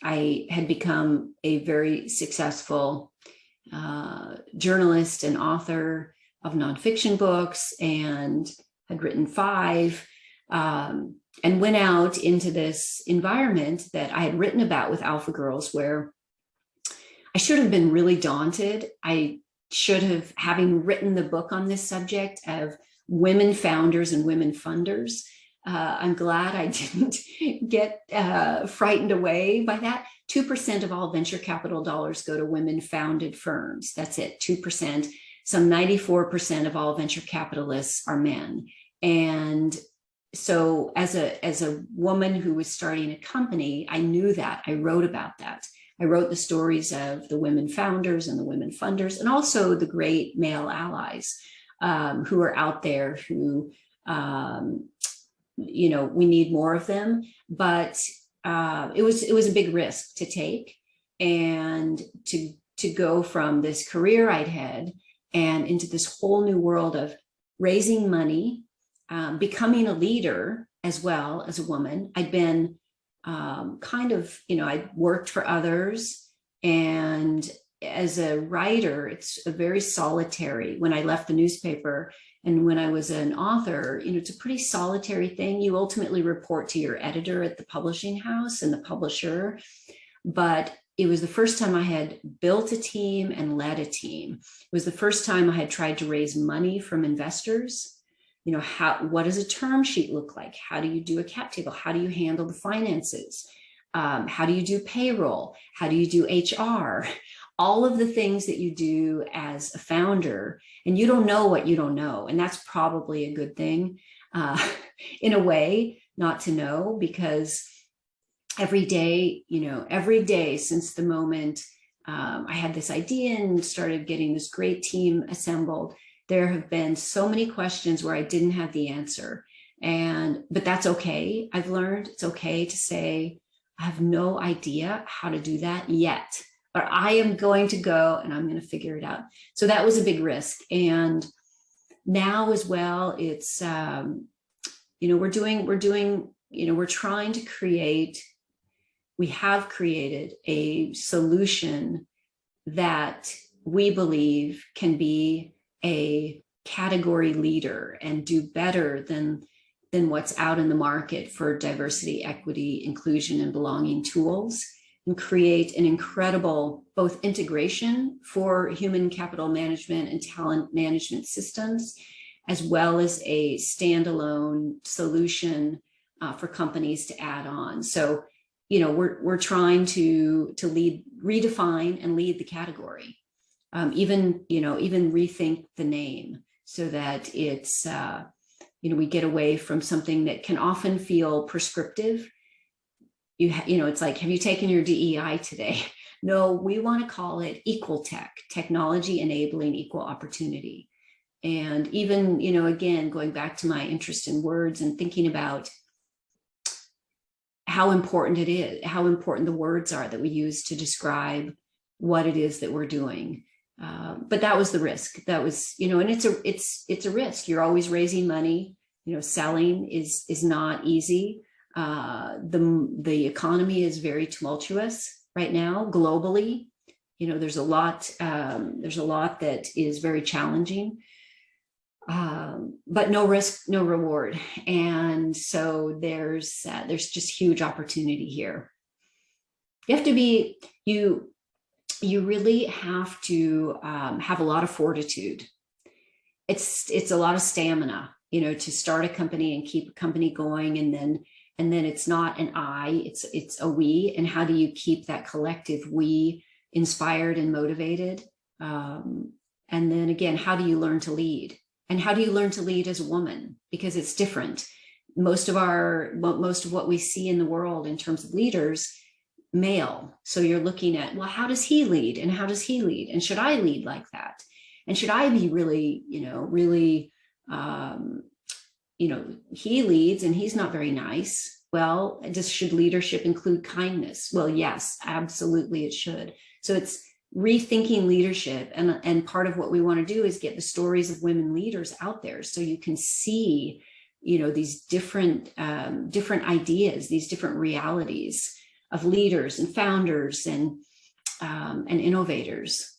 I had become a very successful journalist and author of nonfiction books, and had written 5, and went out into this environment that I had written about with Alpha Girls, where I should have been really daunted. I should have, having written the book on this subject of women founders and women funders, I'm glad I didn't get frightened away by that. 2% of all venture capital dollars go to women founded firms. That's it, 2%. Some 94% of all venture capitalists are men. And so as a woman who was starting a company, I knew that. I wrote about that. I wrote the stories of the women founders and the women funders, and also the great male allies who are out there who, we need more of them. But it was a big risk to take, and to go from this career I'd had and into this whole new world of raising money, becoming a leader as well as a woman. I'd been I worked for others, and as a writer, it's a very solitary. When I left the newspaper and when I was an author, it's a pretty solitary thing. You ultimately report to your editor at the publishing house and the publisher, but it was the first time I had built a team and led a team. It was the first time I had tried to raise money from investors. What does a term sheet look like? How do you do a cap table? How do you handle the finances? How do you do payroll? How do you do HR? All of the things that you do as a founder, and you don't know what you don't know. And that's probably a good thing in a way, not to know, because every day since the moment I had this idea and started getting this great team assembled, there have been so many questions where I didn't have the answer. But that's okay. I've learned it's okay to say, I have no idea how to do that yet, but I am going to go and I'm going to figure it out. So that was a big risk. And now as well, it's, we have created a solution that we believe can be a category leader and do better than what's out in the market for diversity, equity, inclusion, and belonging tools, and create an incredible both integration for human capital management and talent management systems, as well as a standalone solution for companies to add on. So, we're trying to lead, redefine and lead the category. Even rethink the name so that it's, we get away from something that can often feel prescriptive. It's like, have you taken your DEI today? No, we want to call it equal tech, technology enabling equal opportunity. And even, again, going back to my interest in words and thinking about how important it is, how important the words are that we use to describe what it is that we're doing. But that was the risk. That was, and it's a risk. You're always raising money. Selling is not easy. The economy is very tumultuous right now globally. There's a lot that is very challenging. But no risk, no reward. And so there's just huge opportunity here. You have to be, you really have to have a lot of fortitude. It's a lot of stamina, to start a company and keep a company going. And then it's not an I, it's a we. And how do you keep that collective we inspired and motivated? And then again, how do you learn to lead? And how do you learn to lead as a woman? Because it's different. Most of what we see in the world in terms of leaders, male. So you're looking at, well, how does he lead? And how does he lead? And should I lead like that? And should I be really, he leads and he's not very nice. Well, should leadership include kindness? Well, yes, absolutely it should. So it's rethinking leadership. And part of what we want to do is get the stories of women leaders out there so you can see, these different ideas, these different realities of leaders and founders and innovators.